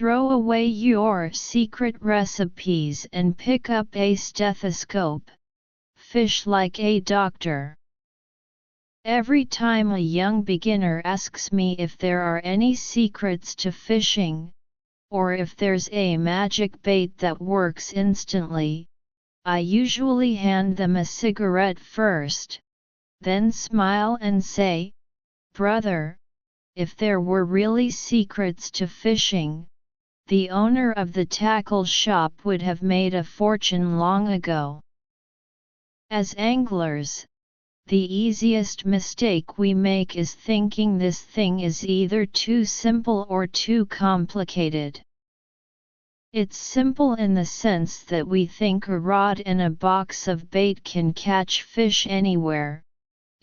Throw away your secret recipes and pick up a stethoscope. Fish like a doctor. Every time a young beginner asks me if there are any secrets to fishing, or if there's a magic bait that works instantly, I usually hand them a cigarette first, then smile and say, "Brother, if there were really secrets to fishing, the owner of the tackle shop would have made a fortune long ago." As anglers, the easiest mistake we make is thinking this thing is either too simple or too complicated. It's simple in the sense that we think a rod and a box of bait can catch fish anywhere.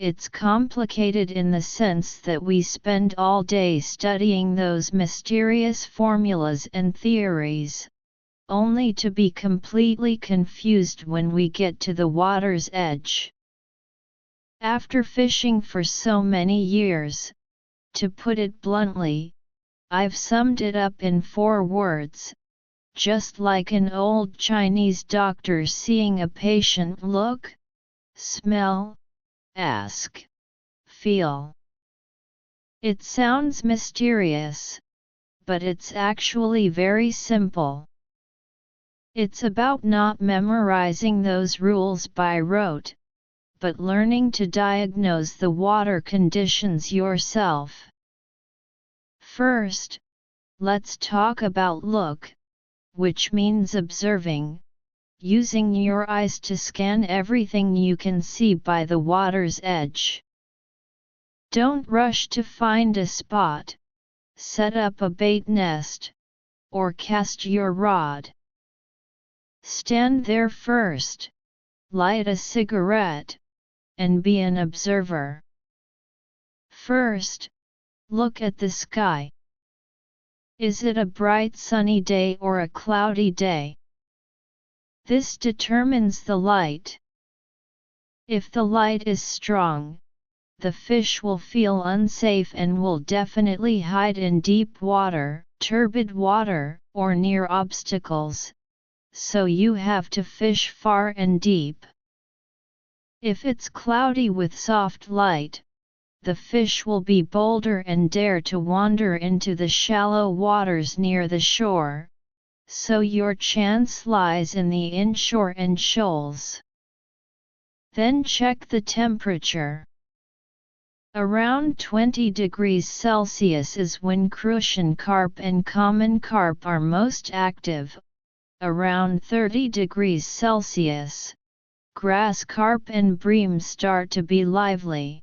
It's complicated in the sense that we spend all day studying those mysterious formulas and theories, only to be completely confused when we get to the water's edge. After fishing for so many years, to put it bluntly, I've summed it up in 4 words, just like an old Chinese doctor seeing a patient: look, smell, ask, feel. It sounds mysterious, but it's actually very simple. It's about not memorizing those rules by rote, but learning to diagnose the water conditions yourself. First, let's talk about look, which means observing, using your eyes to scan everything you can see by the water's edge. Don't rush to find a spot, set up a bait nest, or cast your rod. Stand there first, light a cigarette, and be an observer. First, look at the sky. Is it a bright sunny day or a cloudy day? This determines the light. If the light is strong, the fish will feel unsafe and will definitely hide in deep water, turbid water, or near obstacles, so you have to fish far and deep. If it's cloudy with soft light, the fish will be bolder and dare to wander into the shallow waters near the shore, so your chance lies in the inshore and shoals. Then check the temperature. Around 20 degrees Celsius is when crucian carp and common carp are most active. Around 30 degrees Celsius, grass carp and bream start to be lively.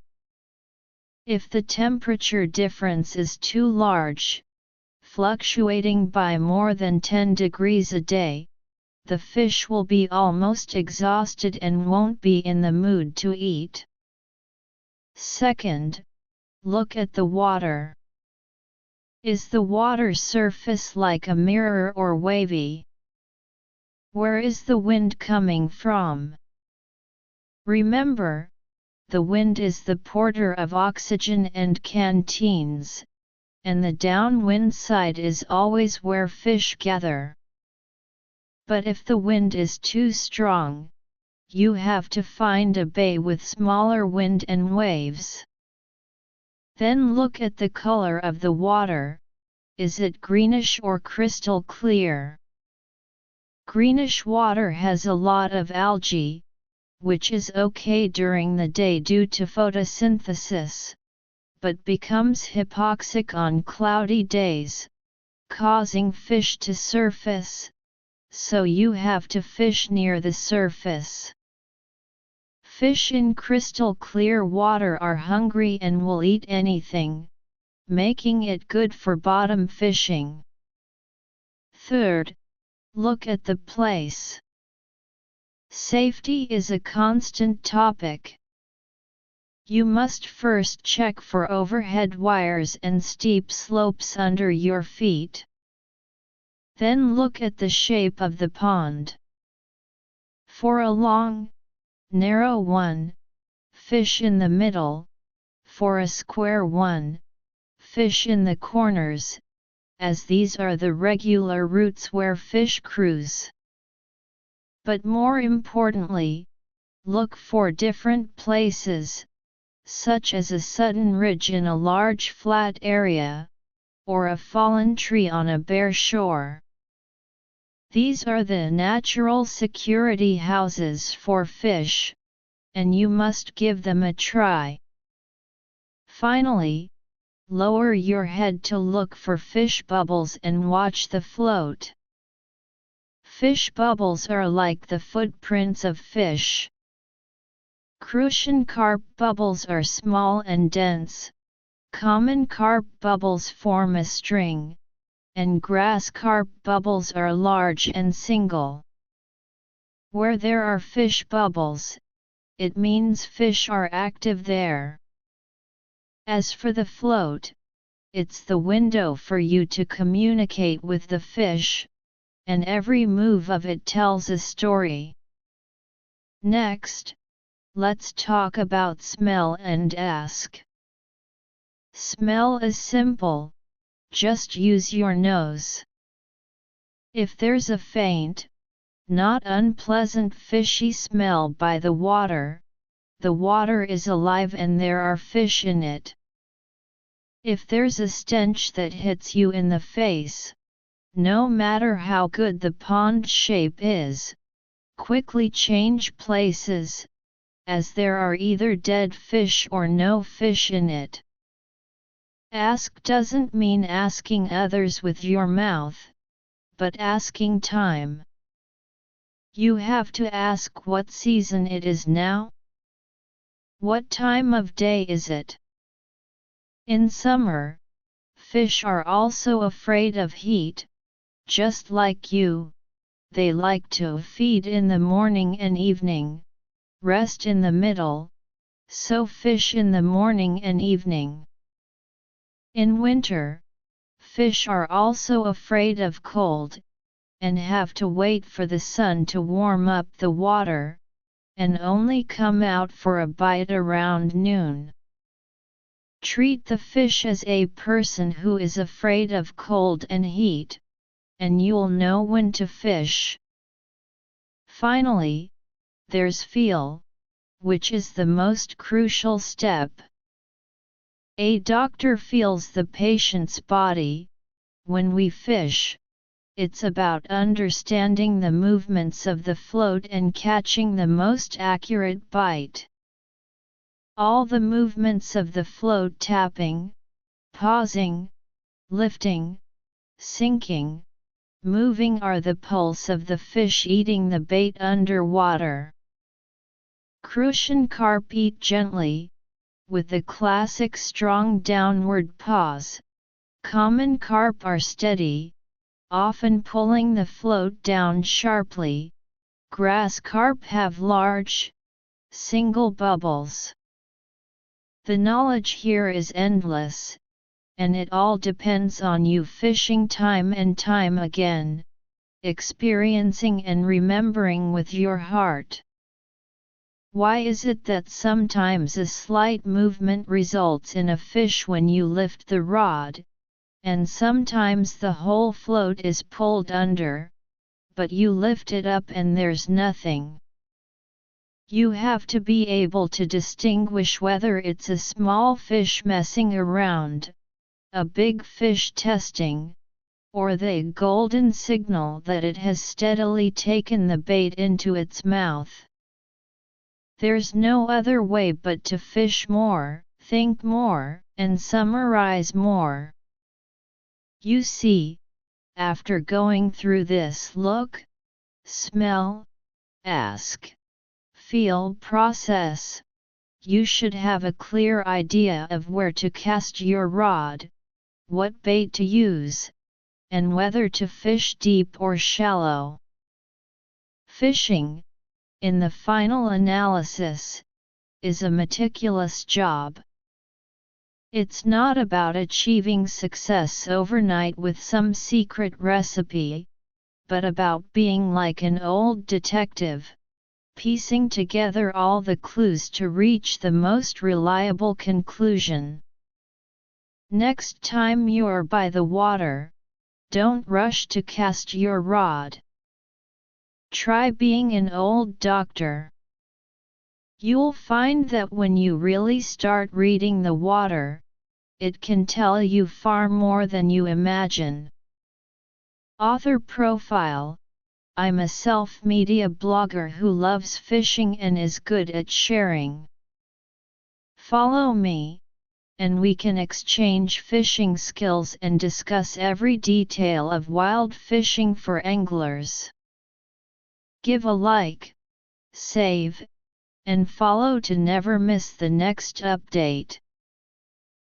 If the temperature difference is too large, fluctuating by more than 10 degrees a day, the fish will be almost exhausted and won't be in the mood to eat. Second, look at the water. Is the water surface like a mirror or wavy? Where is the wind coming from? Remember, the wind is the porter of oxygen and canteens, and the downwind side is always where fish gather. But if the wind is too strong, you have to find a bay with smaller wind and waves. Then look at the color of the water. Is it greenish or crystal clear? Greenish water has a lot of algae, which is okay during the day due to photosynthesis, but becomes hypoxic on cloudy days, causing fish to surface, so you have to fish near the surface. Fish in crystal clear water are hungry and will eat anything, making it good for bottom fishing. Third, look at the place. Safety is a constant topic. You must first check for overhead wires and steep slopes under your feet. Then look at the shape of the pond. For a long, narrow one, fish in the middle. For a square one, fish in the corners, as these are the regular routes where fish cruise. But more importantly, look for different places, such as a sudden ridge in a large flat area, or a fallen tree on a bare shore. These are the natural security houses for fish, and you must give them a try. Finally, lower your head to look for fish bubbles and watch the float. Fish bubbles are like the footprints of fish. Crucian carp bubbles are small and dense. Common carp bubbles form a string, and grass carp bubbles are large and single. Where there are fish bubbles, it means fish are active there. As for the float, it's the window for you to communicate with the fish, and every move of it tells a story. Next, let's talk about smell and ask. Smell is simple, just use your nose. If there's a faint, not unpleasant fishy smell by the water is alive and there are fish in it. If there's a stench that hits you in the face, no matter how good the pond shape is, quickly change places, as there are either dead fish or no fish in it. Ask doesn't mean asking others with your mouth, but asking time. You have to ask what season it is now. What time of day is it? In summer, fish are also afraid of heat, just like you. They like to feed in the morning and evening, rest in the middle, so fish in the morning and evening. In winter, fish are also afraid of cold, and have to wait for the sun to warm up the water, and only come out for a bite around noon. Treat the fish as a person who is afraid of cold and heat, and you'll know when to fish. Finally, there's feel, which is the most crucial step. A doctor feels the patient's body. When we fish, it's about understanding the movements of the float and catching the most accurate bite. All the movements of the float, tapping, pausing, lifting, sinking, moving, are the pulse of the fish eating the bait underwater. Crucian carp eat gently, with the classic strong downward pause. Common carp are steady, often pulling the float down sharply. Grass carp have large, single bubbles. The knowledge here is endless, and it all depends on you fishing time and time again, experiencing and remembering with your heart. Why is it that sometimes a slight movement results in a fish when you lift the rod, and sometimes the whole float is pulled under, but you lift it up and there's nothing? You have to be able to distinguish whether it's a small fish messing around, a big fish testing, or the golden signal that it has steadily taken the bait into its mouth. There's no other way but to fish more, think more, and summarize more. You see, after going through this look, smell, ask, feel process, you should have a clear idea of where to cast your rod, what bait to use, and whether to fish deep or shallow. Fishing, in the final analysis, is a meticulous job. It's not about achieving success overnight with some secret recipe, but about being like an old detective, piecing together all the clues to reach the most reliable conclusion. Next time you're by the water, Don't rush to cast your rod. Try being an old doctor. You'll find that when you really start reading the water, it can tell you far more than you imagine. Author profile: I'm a self-media blogger who loves fishing and is good at sharing. Follow me, and we can exchange fishing skills and discuss every detail of wild fishing for anglers. Give a like, save, and follow to never miss the next update.